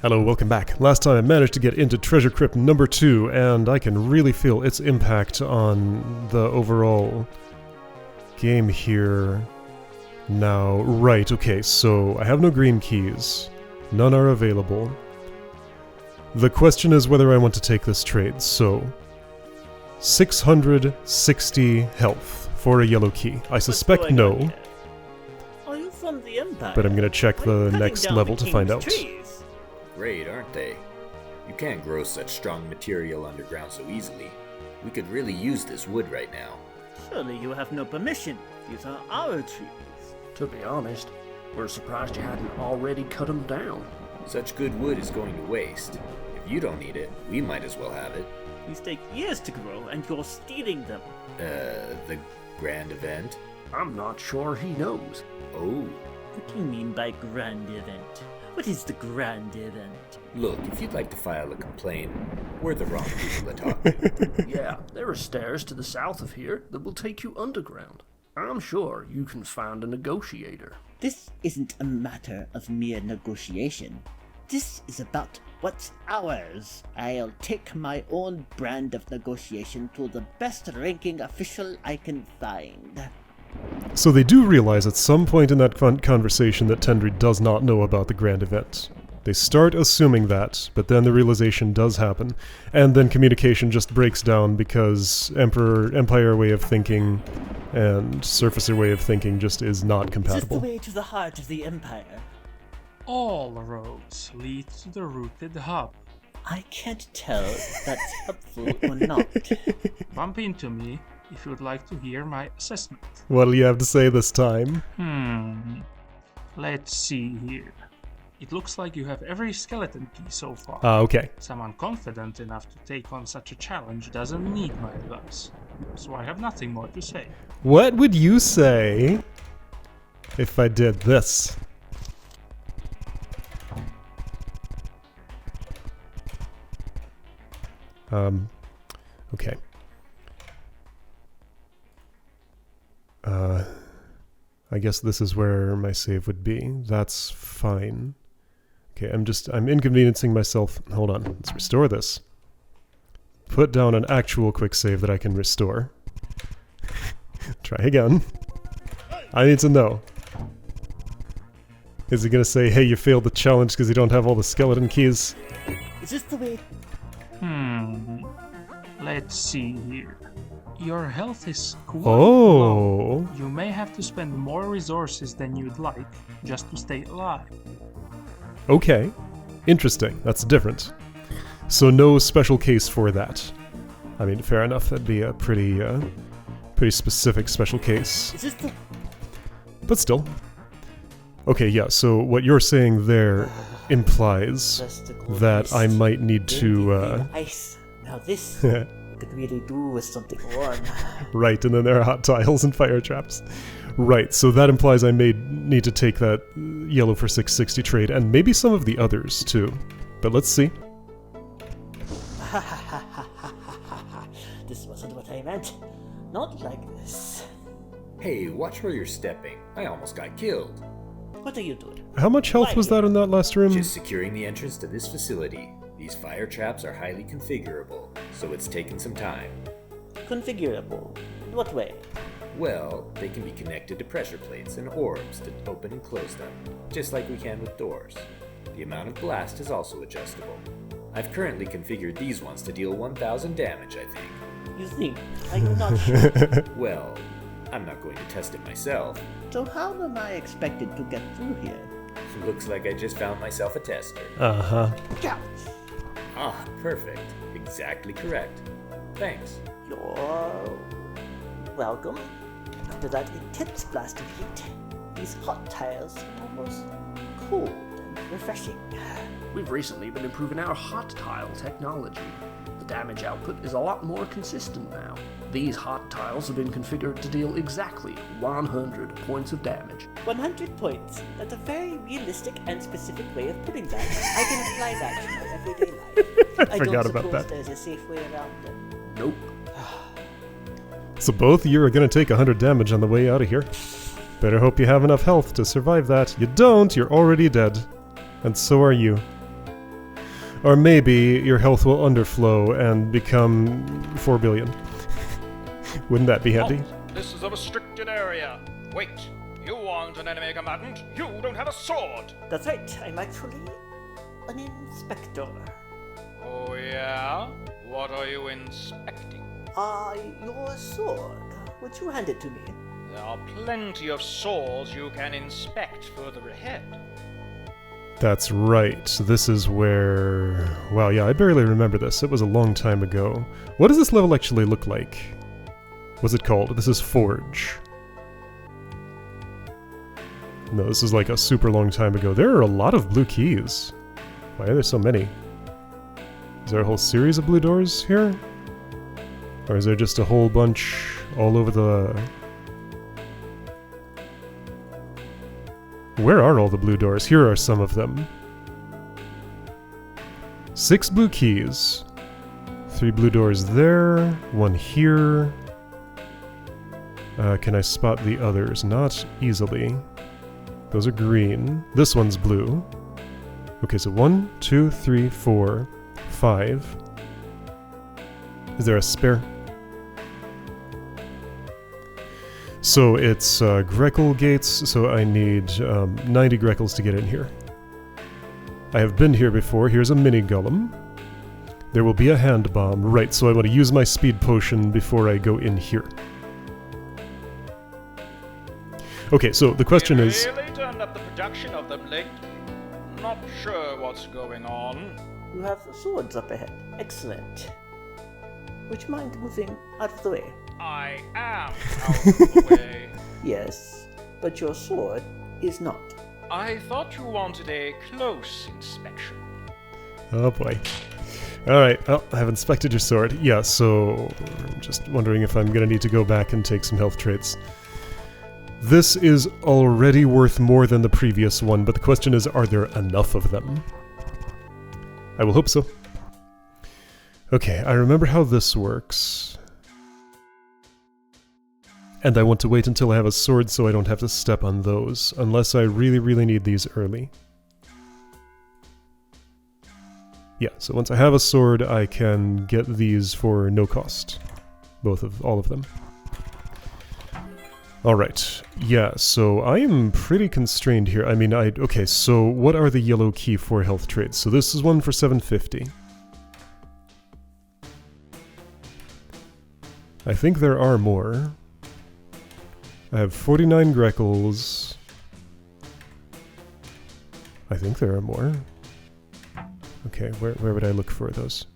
Hello, welcome back. Last time I managed to get into Treasure Crypt number 2, and I can really feel its impact on the overall game here now. Right, okay, so I have no green keys. None are available. The question is whether I want to take this trade, so 660 health for a yellow key. I suspect no. Are you from the Empire? But I'm gonna check the next level to find out. Great, aren't they? You can't grow such strong material underground so easily. We could really use this wood right now. Surely you have no permission. These are our trees. To be honest, we're surprised you hadn't already cut them down. Such good wood is going to waste. If you don't need it, we might as well have it. These take years to grow, and you're stealing them. The grand event? I'm not sure he knows. Oh. What do you mean by grand event? What is the grand event? Look, if you'd like to file a complaint, we're the wrong people to talk to. Yeah, there are stairs to the south of here that will take you underground. I'm sure you can find a negotiator. This isn't a matter of mere negotiation. This is about what's ours. I'll take my own brand of negotiation to the best-ranking official I can find. So they do realize at some point in that conversation that Tendry does not know about the grand event. They start assuming that, but then the realization does happen, and then communication just breaks down because Empire way of thinking and Surfacer way of thinking just is not compatible. Is this the way to the heart of the Empire? All roads lead to the rooted hub. I can't tell if that's helpful or not. Bump into me if you'd like to hear my assessment. What do you have to say this time? Let's see here. It looks like you have every skeleton key so far. Okay. Someone confident enough to take on such a challenge doesn't need my advice. So I have nothing more to say. What would you say if I did this? Okay. I guess this is where my save would be. That's fine. Okay, I'm inconveniencing myself. Hold on, let's restore this. Put down an actual quick save that I can restore. Try again. I need to know. Is it gonna say, hey, you failed the challenge because you don't have all the skeleton keys? Is this the way? Let's see here. Your health is quite low. low. You may have to spend more resources than you'd like just to stay alive. Okay. Interesting. That's different. So no special case for that. I mean, fair enough. That'd be a pretty specific special case. Is this the... But still. Okay, yeah, so what you're saying there implies that I might need to, Ice. Now this could really do with something warm. Right, and then there are hot tiles and fire traps. Right, so that implies I may need to take that yellow for 660 trade, and maybe some of the others, too. But let's see. This wasn't what I meant. Not like this. Hey, watch where you're stepping. I almost got killed. What are you doing? How much health was that in that last room? Just securing the entrance to this facility. These fire traps are highly configurable, so it's taken some time. Configurable? In what way? Well, they can be connected to pressure plates and orbs to open and close them, just like we can with doors. The amount of blast is also adjustable. I've currently configured these ones to deal 1,000 damage, I think. You think? Are you not sure? Well, I'm not going to test it myself. So how am I expected to get through here? Looks like I just found myself a tester. Uh-huh. Yeah. Ah, perfect. Exactly correct. Thanks. You're... welcome. After that intense blast of heat, these hot tiles are almost cold and refreshing. We've recently been improving our hot tile technology. The damage output is a lot more consistent now. These hot tiles have been configured to deal exactly 100 points of damage. 100 points. That's a very realistic and specific way of putting that. I can apply that to my everyday life. I forgot about that. There's a safe way around it. Nope. So both of you are going to take 100 damage on the way out of here. Better hope you have enough health to survive that. You don't, you're already dead. And so are you. Or maybe your health will underflow and become 4 billion. Wouldn't that be handy? Halt. This is a restricted area. Wait, you aren't an enemy combatant. You don't have a sword. That's right, I'm actually an inspector. Oh yeah? What are you inspecting? Your sword. Would you hand it to me? There are plenty of swords you can inspect further ahead. That's right. This is where... Wow, yeah, I barely remember this. It was a long time ago. What does this level actually look like? What's it called? This is Forge. No, this is like a super long time ago. There are a lot of blue keys. Why are there so many? Is there a whole series of blue doors here? Or is there just a whole bunch all over the... Where are all the blue doors? Here are some of them. 6 blue keys. 3 blue doors there. 1 here. Can I spot the others? Not easily. Those are green. This one's blue. Okay, so 1, 2, 3, 4, 5. Is there a spare? So it's Greckle gates, so I need 90 Greckles to get in here. I have been here before. Here's a mini golem. There will be a hand bomb. Right, so I want to use my speed potion before I go in here. Okay, so the question is... You really turned up the production of them lately. Not sure what's going on. You have swords up ahead. Excellent. Would you mind moving out of the way? I am out of the way. Yes, but your sword is not. I thought you wanted a close inspection. Oh boy. Alright, well, I have inspected your sword. Yeah, so... I'm just wondering if I'm gonna need to go back and take some health traits. This is already worth more than the previous one, but the question is, are there enough of them? I will hope so. Okay, I remember how this works. And I want to wait until I have a sword so I don't have to step on those, unless I really need these early. Yeah, so once I have a sword, I can get these for no cost. All of them. Alright, yeah, so I am pretty constrained here. I mean, okay, so what are the yellow key for health traits? So this is one for 750. I think there are more. I have 49 Greckles. I think there are more. Okay, where would I look for those?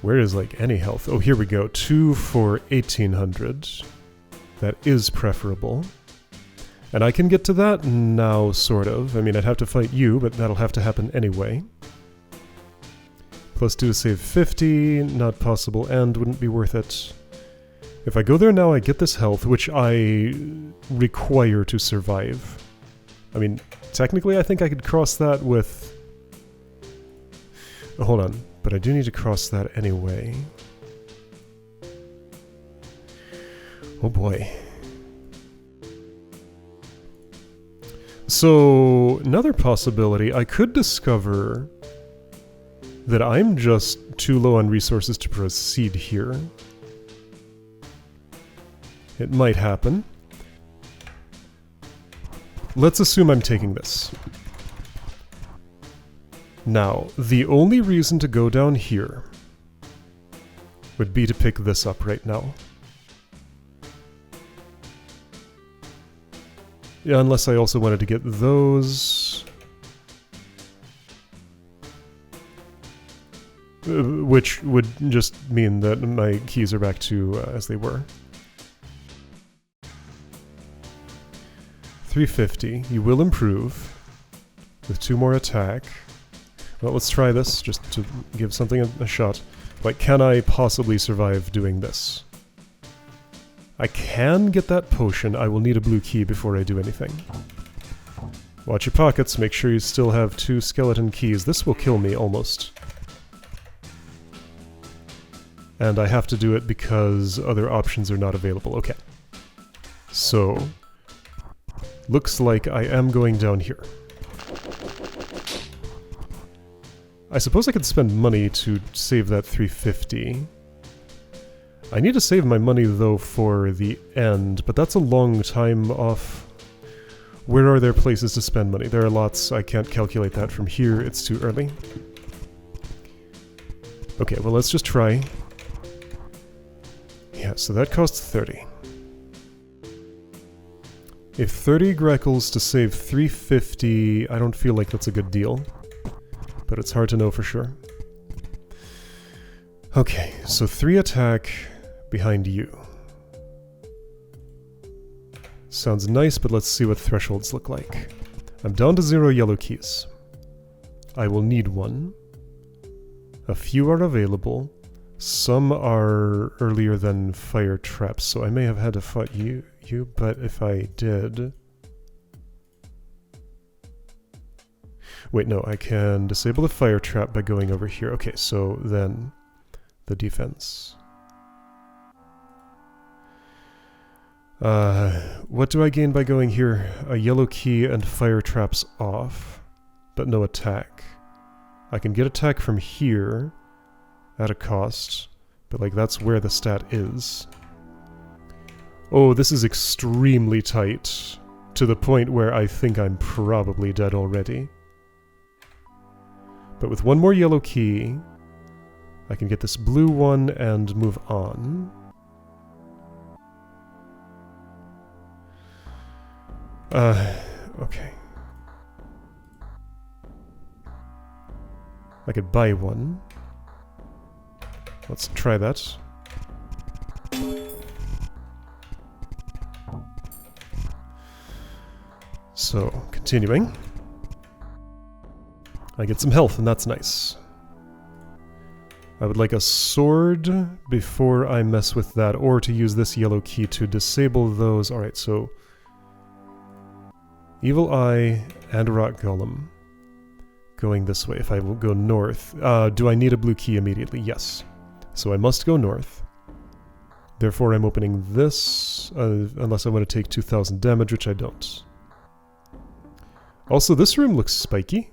Where is, like, any health? Oh, here we go. 2 for 1800. That is preferable. And I can get to that now, sort of. I mean, I'd have to fight you, but that'll have to happen anyway. +2 to save 50. Not possible, and wouldn't be worth it. If I go there now, I get this health, which I require to survive. I mean, technically I think I could cross that with... Oh, hold on. But I do need to cross that anyway. Oh boy. So, another possibility, I could discover that I'm just too low on resources to proceed here. It might happen. Let's assume I'm taking this. Now, the only reason to go down here would be to pick this up right now. Yeah, unless I also wanted to get those. Which would just mean that my keys are back to as they were. 350. You will improve with 2 more attack. Well, let's try this, just to give something a shot. Like, can I possibly survive doing this? I can get that potion. I will need a blue key before I do anything. Watch your pockets. Make sure you still have 2 skeleton keys. This will kill me, almost. And I have to do it because other options are not available. Okay. So, looks like I am going down here. I suppose I could spend money to save that 350. I need to save my money, though, for the end, but that's a long time off. Where are there places to spend money? There are lots. I can't calculate that from here. It's too early. Okay, well, let's just try. Yeah, so that costs 30. If 30 grackles to save 350, I don't feel like that's a good deal. But it's hard to know for sure. Okay, so 3 attack behind you. Sounds nice, but let's see what thresholds look like. I'm down to 0 yellow keys. I will need one. A few are available. Some are earlier than fire traps, so I may have had to fight you, but if I did... Wait, no, I can disable the fire trap by going over here. Okay, so then the defense. What do I gain by going here? A yellow key and fire traps off, but no attack. I can get attack from here at a cost, but like that's where the stat is. Oh, this is extremely tight, to the point where I think I'm probably dead already. But with one more yellow key, I can get this blue one and move on. Okay. I could buy one. Let's try that. So, continuing. I get some health, and that's nice. I would like a sword before I mess with that, or to use this yellow key to disable those. Alright, so... Evil Eye and Rock Golem. Going this way. If I will go north. Do I need a blue key immediately? Yes. So I must go north. Therefore I'm opening this, unless I want to take 2,000 damage, which I don't. Also, this room looks spiky.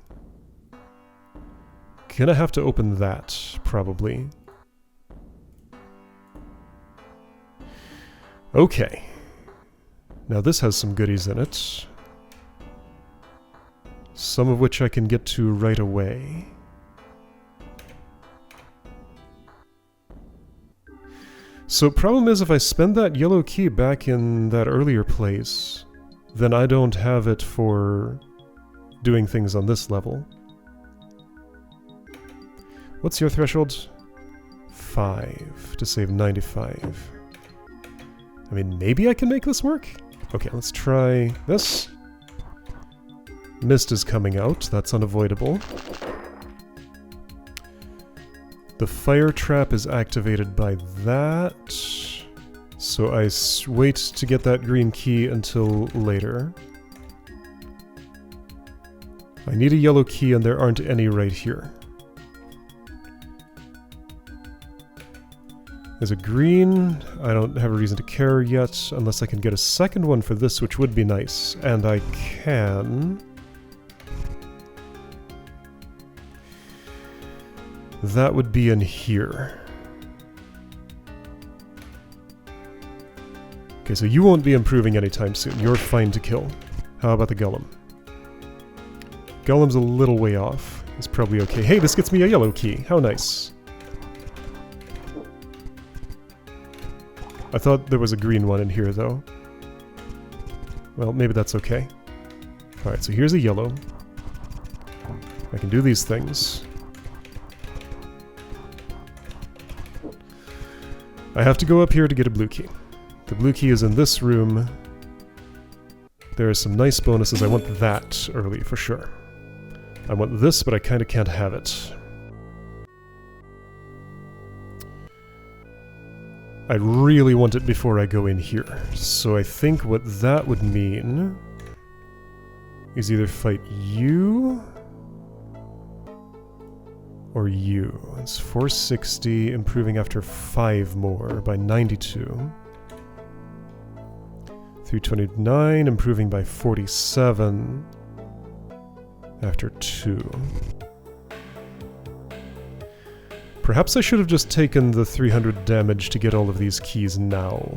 Gonna have to open that, probably. Okay. Now this has some goodies in it. Some of which I can get to right away. So problem is, if I spend that yellow key back in that earlier place, then I don't have it for doing things on this level. What's your threshold? 5 to save 95. I mean, maybe I can make this work? Okay, let's try this. Mist is coming out, that's unavoidable. The fire trap is activated by that, so I wait to get that green key until later. I need a yellow key and there aren't any right here. There's a green, I don't have a reason to care yet, unless I can get a second one for this, which would be nice. And I can... That would be in here. Okay, so you won't be improving anytime soon. You're fine to kill. How about the Golem? Golem's a little way off. He's probably okay. Hey, this gets me a yellow key. How nice. I thought there was a green one in here, though. Well, maybe that's okay. Alright, so here's a yellow. I can do these things. I have to go up here to get a blue key. The blue key is in this room. There are some nice bonuses. I want that early, for sure. I want this, but I kind of can't have it. I really want it before I go in here. So I think what that would mean is either fight you or you. It's 460, improving after 5 more by 92. 329, improving by 47 after 2. Perhaps I should have just taken the 300 damage to get all of these keys now.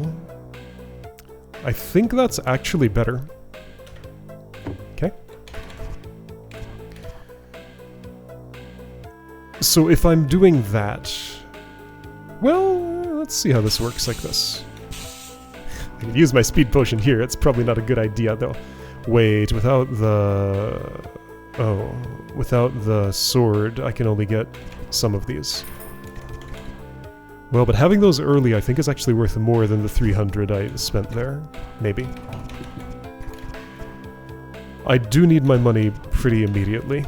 I think that's actually better. Okay. So if I'm doing that... Well, let's see how this works like this. I can use my speed potion here, it's probably not a good idea though. Wait, without the... Oh, without the sword, I can only get some of these. Well, but having those early I think is actually worth more than the 300 I spent there. Maybe. I do need my money pretty immediately.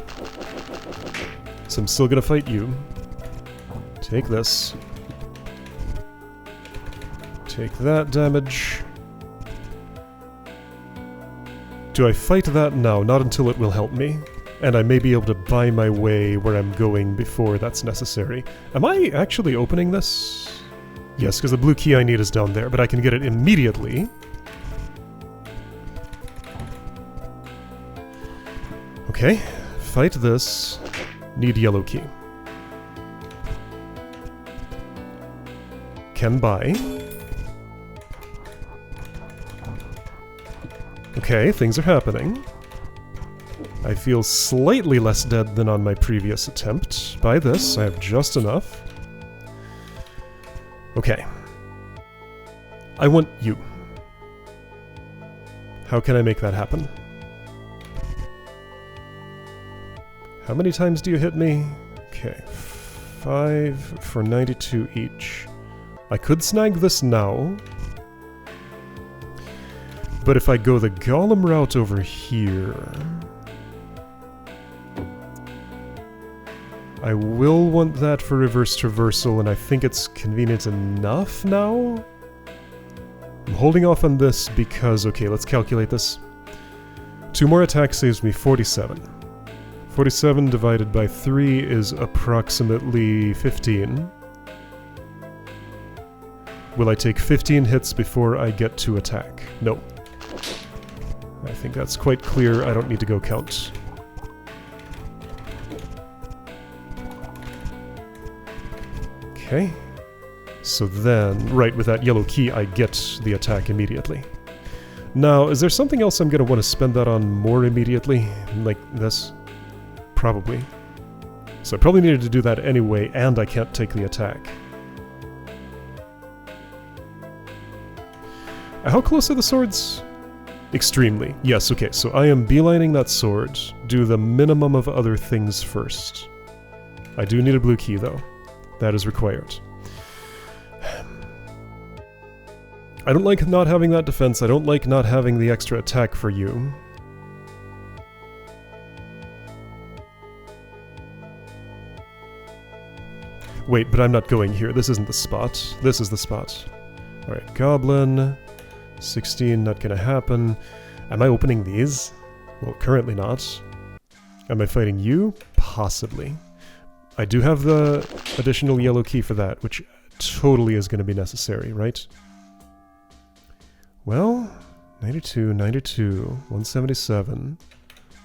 So I'm still gonna fight you. Take this. Take that damage. Do I fight that now? Not until it will help me. And I may be able to buy my way where I'm going before that's necessary. Am I actually opening this? Yes, because the blue key I need is down there, but I can get it immediately. Okay, fight this. Need yellow key. Can buy. Okay, things are happening. I feel slightly less dead than on my previous attempt. By this, I have just enough. Okay. I want you. How can I make that happen? How many times do you hit me? Okay, 5 for 92 each. I could snag this now. But if I go the golem route over here... I will want that for reverse traversal, and I think it's convenient enough now? I'm holding off on this because... Okay, let's calculate this. 2 more attacks saves me 47. 47 divided by 3 is approximately 15. Will I take 15 hits before I get to attack? No. I think that's quite clear. I don't need to go count. Okay. So then, right, with that yellow key, I get the attack immediately. Now, is there something else I'm going to want to spend that on more immediately? Like this? Probably. So I probably needed to do that anyway, and I can't take the attack. How close are the swords? Extremely. Yes, okay, so I am beelining that sword. Do the minimum of other things first. I do need a blue key, though. That is required. I don't like not having that defense. I don't like not having the extra attack for you. Wait, but I'm not going here. This isn't the spot. This is the spot. Alright, Goblin. 16, not gonna happen. Am I opening these? Well, currently not. Am I fighting you? Possibly. I do have the additional yellow key for that, which totally is going to be necessary, right? Well, 92, 92, 177.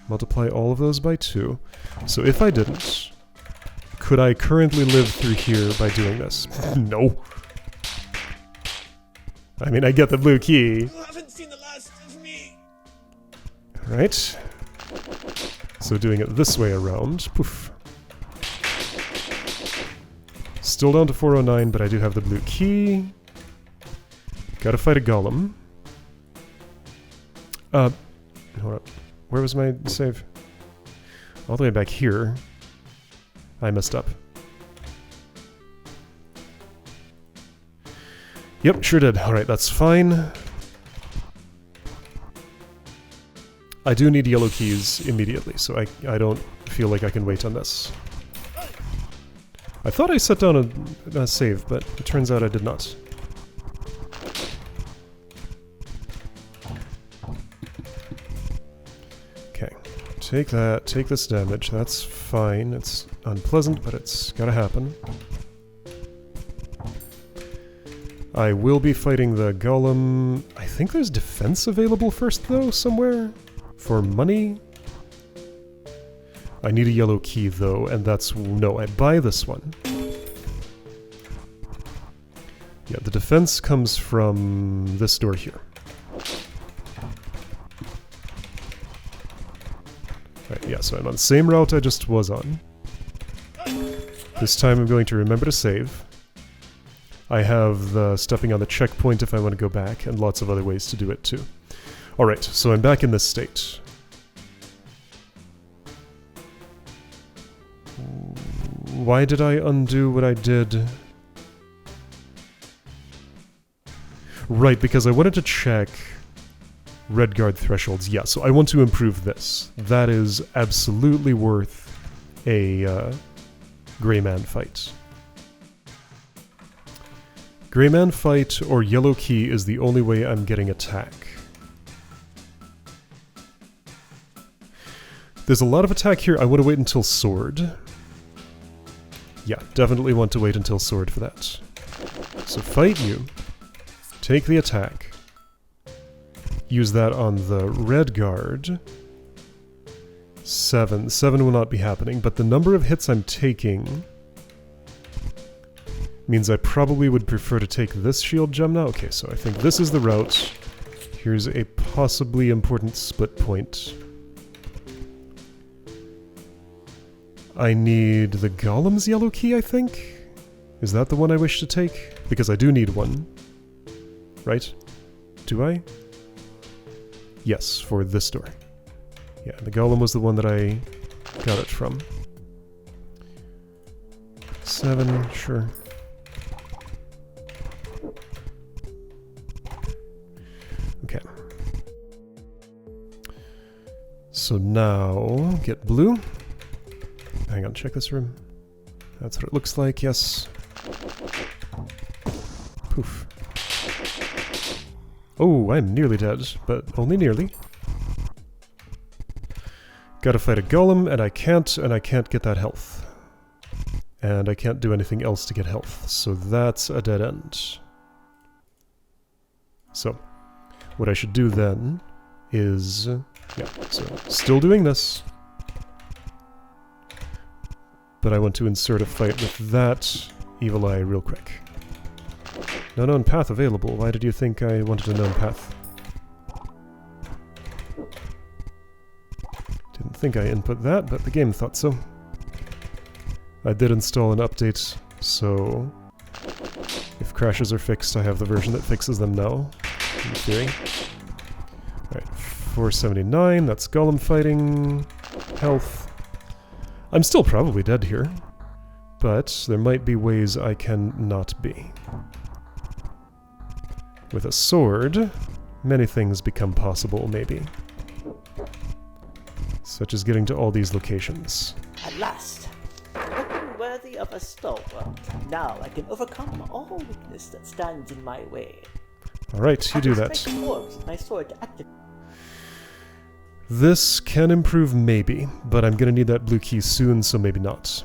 Multiply all of those by 2. So if I didn't, could I currently live through here by doing this? No. I mean, I get the blue key. You haven't seen the last of me. Alright. So doing it this way around. Poof. Still down to 409, but I do have the blue key. Gotta fight a golem. Hold on. Where was my save? All the way back here. I messed up. Yep, sure did. Alright, that's fine. I do need yellow keys immediately, so I don't feel like I can wait on this. I thought I set down a save, but it turns out I did not. Okay, take that, take this damage, that's fine. It's unpleasant, but it's gotta happen. I will be fighting the golem. I think there's defense available first, though, somewhere? For money? I need a yellow key, though, and that's... No, I buy this one. Yeah, the defense comes from this door here. Right, yeah, so I'm on the same route I just was on. This time I'm going to remember to save. I have the stepping on the checkpoint if I want to go back, and lots of other ways to do it too. Alright, so I'm back in this state. Why did I undo what I did? Right, because I wanted to check red guard thresholds. Yeah, so I want to improve this. That is absolutely worth a Grey Man fight. Grey Man fight or yellow key is the only way I'm getting attack. There's a lot of attack here. I want to wait until sword. Yeah, definitely want to wait until sword for that. So fight you. Take the attack. Use that on the red guard. 7. 7 will not be happening, but the number of hits I'm taking means I probably would prefer to take this shield gem now. Okay, so I think this is the route. Here's a possibly important split point. I need the Golem's yellow key, I think? Is that the one I wish to take? Because I do need one. Right? Do I? Yes, for this door. Yeah, the Golem was the one that I got it from. 7, sure. Okay. So now, get blue. Hang on, check this room. That's what it looks like, yes. Poof. Oh, I'm nearly dead, but only nearly. Gotta fight a golem, and I can't get that health. And I can't do anything else to get health, so that's a dead end. So, what I should do then is... yeah, so still doing this. But I want to insert a fight with that evil eye real quick. No known path available. Why did you think I wanted a known path? Didn't think I input that, but the game thought so. I did install an update, so if crashes are fixed, I have the version that fixes them now, in theory. Alright, 479, that's Golem fighting. Health. I'm still probably dead here, but there might be ways I can not be. With a sword, many things become possible, maybe. Such as getting to all these locations. At last, a weapon worthy of a stalwart. Now I can overcome all weakness that stands in my way. Alright, you do that. Orbs with my sword to activate. This can improve maybe, but I'm gonna need that blue key soon, so maybe not.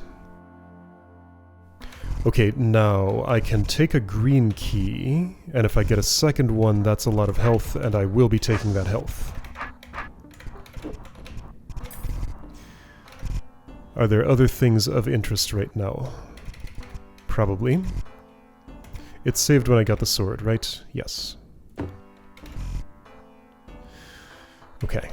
Okay, now I can take a green key, and if I get a second one, that's a lot of health, and I will be taking that health. Are there other things of interest right now? Probably. It's saved when I got the sword, right? Yes. Okay.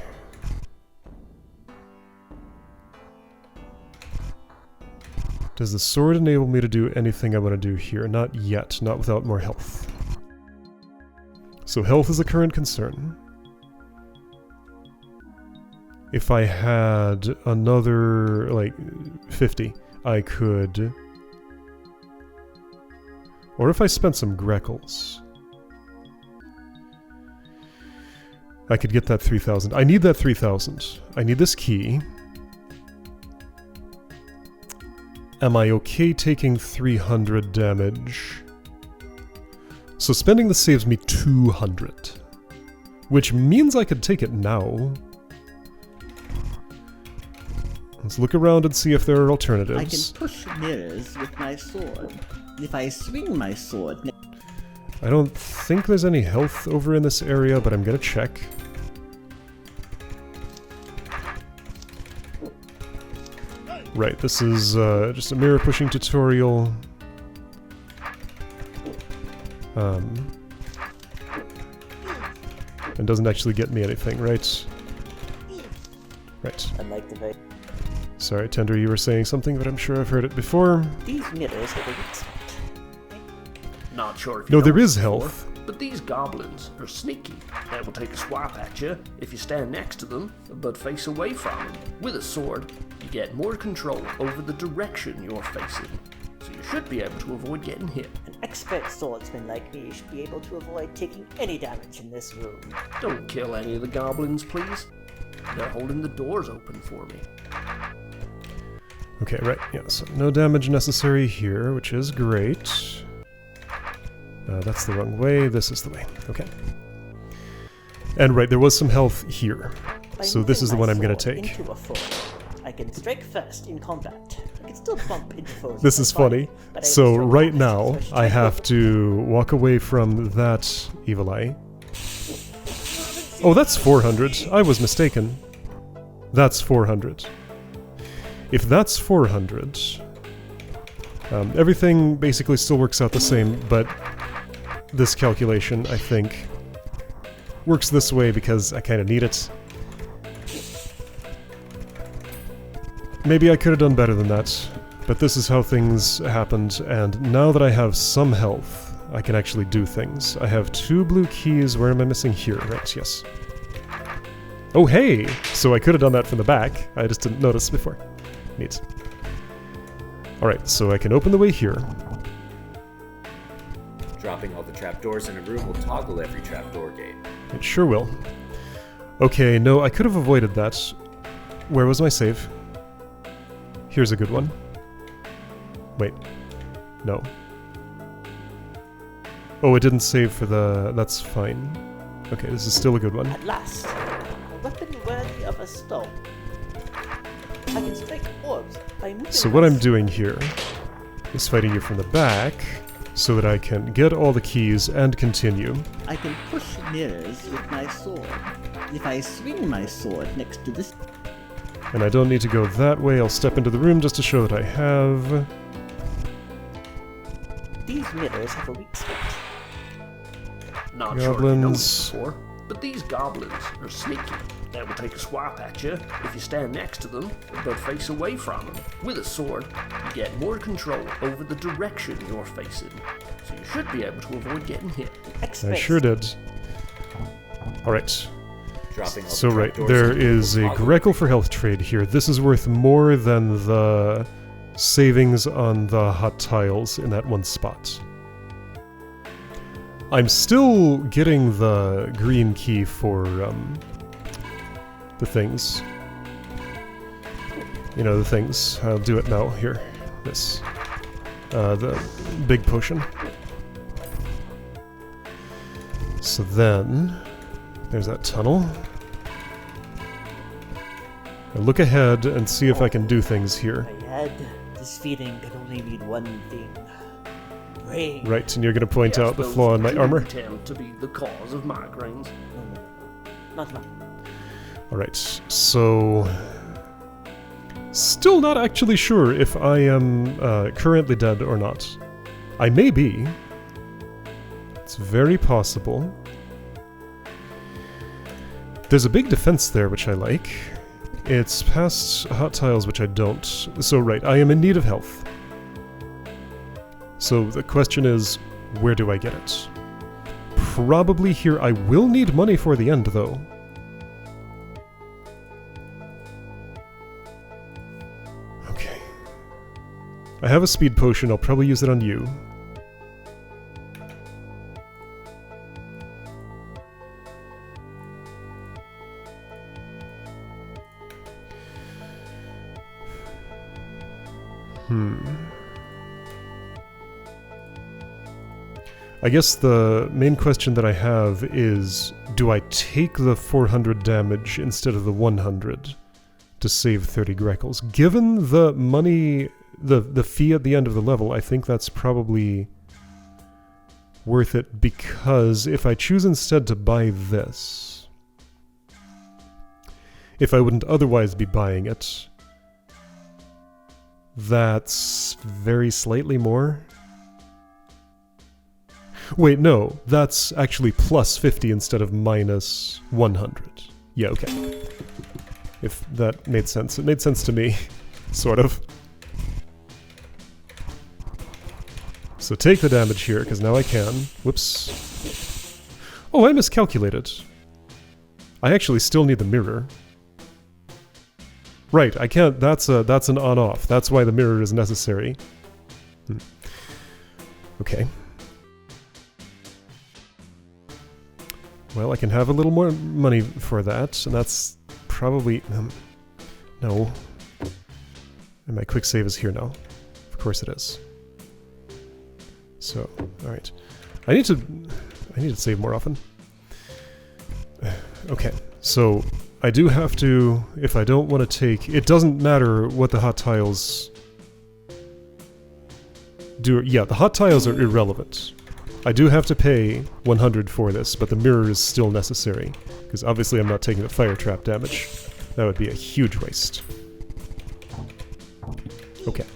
Does the sword enable me to do anything I want to do here? Not yet, not without more health. So health is a current concern. If I had another, like, 50, I could... Or if I spent some Greckles, I could get that 3,000. I need that 3,000. I need this key. Am I okay taking 300 damage? So spending this saves me 200. Which means I could take it now. Let's look around and see if there are alternatives. I can push mirrors with my sword. If I swing my sword... I don't think there's any health over in this area, but I'm gonna check. Right, this is just a mirror pushing tutorial. And doesn't actually get me anything, right? Right. Unlike the vape. Sorry, Tender, you were saying something, but I'm sure I've heard it before. These mirrors have a weak spot. Not sure if you No, know there this is before, health. but these goblins are sneaky. They will take a swipe at you if you stand next to them, but face away from them. With a sword, you get more control over the direction you're facing, so you should be able to avoid getting hit. An expert swordsman like me should be able to avoid taking any damage in this room. Don't kill any of the goblins, please. They're holding the doors open for me. Okay, right, yeah, so no damage necessary here, which is great. That's the wrong way, this is the way. Okay. And right, there was some health here. By So this moving is the my one I'm gonna sword take. into a foe, I can strike first in combat. I can still bump into foes. This with is my body, funny. but I will So strike right last, now, so should I try have to walk away from that evil eye. Oh, that's 400. I was mistaken. That's 400. If that's 400, everything basically still works out the same, but this calculation, I think, works this way because I kind of need it. Maybe I could have done better than that, but this is how things happened, and now that I have some health, I can actually do things. I have 2 blue keys. Where am I missing here? Right, yes. Oh, hey! So I could have done that from the back. I just didn't notice before. Neat. Alright, so I can open the way here. Dropping all the trapdoors in a room will toggle every trapdoor gate. It sure will. Okay, no, I could have avoided that. Where was my save? Here's a good one. Wait. No. Oh, it didn't save for the... That's fine. Okay, this is still a good one. At last, a weapon worthy of a stone. I can strike orbs by moving So my what I'm sword. doing here is fighting you from the back so that I can get all the keys and continue. I can push mirrors with my sword. If I swing my sword next to this, And I don't need to go that way. I'll step into the room just to show that I have. These mirrors have a weak spot. Not sure if you know Goblins. this before, but these goblins are sneaky. They will take a swipe at you if you stand next to them, but face away from them. With a sword, you get more control over the direction you're facing, so you should be able to avoid getting hit. Expert I sure did. Alright. Dropping all So the right, trapdoors there in a room is will a toggle Greco for health trade here. This is worth more than the savings on the hot tiles in that one spot. I'm still getting the green key for the things. You know, the things. I'll do it now. Here. This. The big potion. So then, there's that tunnel. I'll look ahead and see if I can do things here. My head, this feeling can only mean one thing. Rain. Right, and you're going to point Yes, out the those flaw in my do armor? tend to be the cause of migraines. Not mine. Alright, so... Still not actually sure if I am currently dead or not. I may be. It's very possible. There's a big defense there, which I like. It's past hot tiles, which I don't. So right, I am in need of health. So the question is, where do I get it? Probably here. I will need money for the end, though. Okay. I have a speed potion. I'll probably use it on you. I guess the main question that I have is, do I take the 400 damage instead of the 100 to save 30 Greckles? Given the money, the fee at the end of the level, I think that's probably worth it, because if I choose instead to buy this, if I wouldn't otherwise be buying it, that's very slightly more. Wait, no, that's actually plus 50 instead of minus 100. Yeah, okay. If that made sense. It made sense to me, sort of. So take the damage here, because now I can. Whoops. Oh, I miscalculated. I actually still need the mirror. Right, I can't, that's an on-off. That's why the mirror is necessary. Okay. Well, I can have a little more money for that, and that's probably... no. And my quick save is here now. Of course it is. So, alright. I need to save more often. Okay, so I do have to, if I don't want to take... It doesn't matter what the hot tiles do. Yeah, the hot tiles are irrelevant. I do have to pay 100 for this, but the mirror is still necessary, because obviously I'm not taking the fire trap damage. That would be a huge waste. Okay.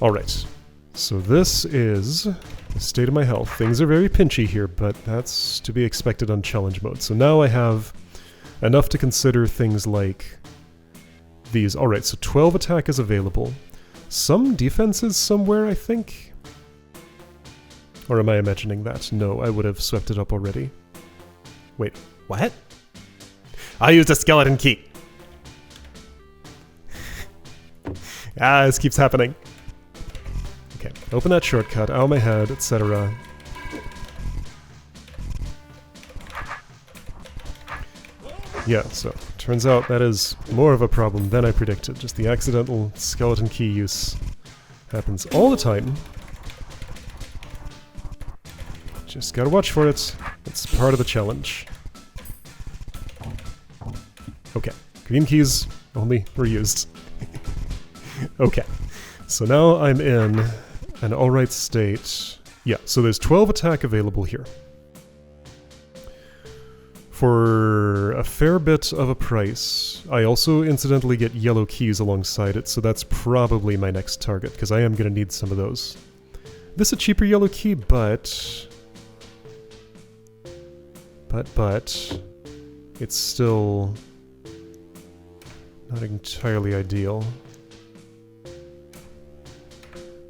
Alright. So this is the state of my health. Things are very pinchy here, but that's to be expected on challenge mode. So now I have enough to consider things like these. Alright, so 12 attack is available. Some defenses somewhere, I think? Or am I imagining that? No, I would have swept it up already. Wait, what? I used a skeleton key! This keeps happening. Okay, open that shortcut, out of my head, etc. Yeah, so turns out that is more of a problem than I predicted. Just the accidental skeleton key use happens all the time. Just gotta watch for it. It's part of the challenge. Okay, green keys only were used. Okay, so now I'm in an alright state. Yeah, so there's 12 attack available here. For a fair bit of a price, I also incidentally get yellow keys alongside it, so that's probably my next target, because I am going to need some of those. This is a cheaper yellow key, but it's still not entirely ideal.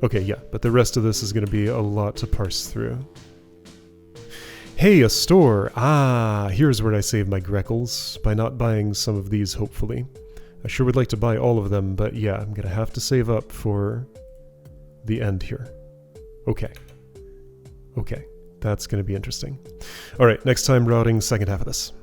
Okay, yeah, but the rest of this is going to be a lot to parse through. Hey, a store! Ah, here's where I save my Greckles, by not buying some of these, hopefully. I sure would like to buy all of them, but yeah, I'm gonna have to save up for the end here. Okay. Okay, that's gonna be interesting. Alright, next time routing, second half of this.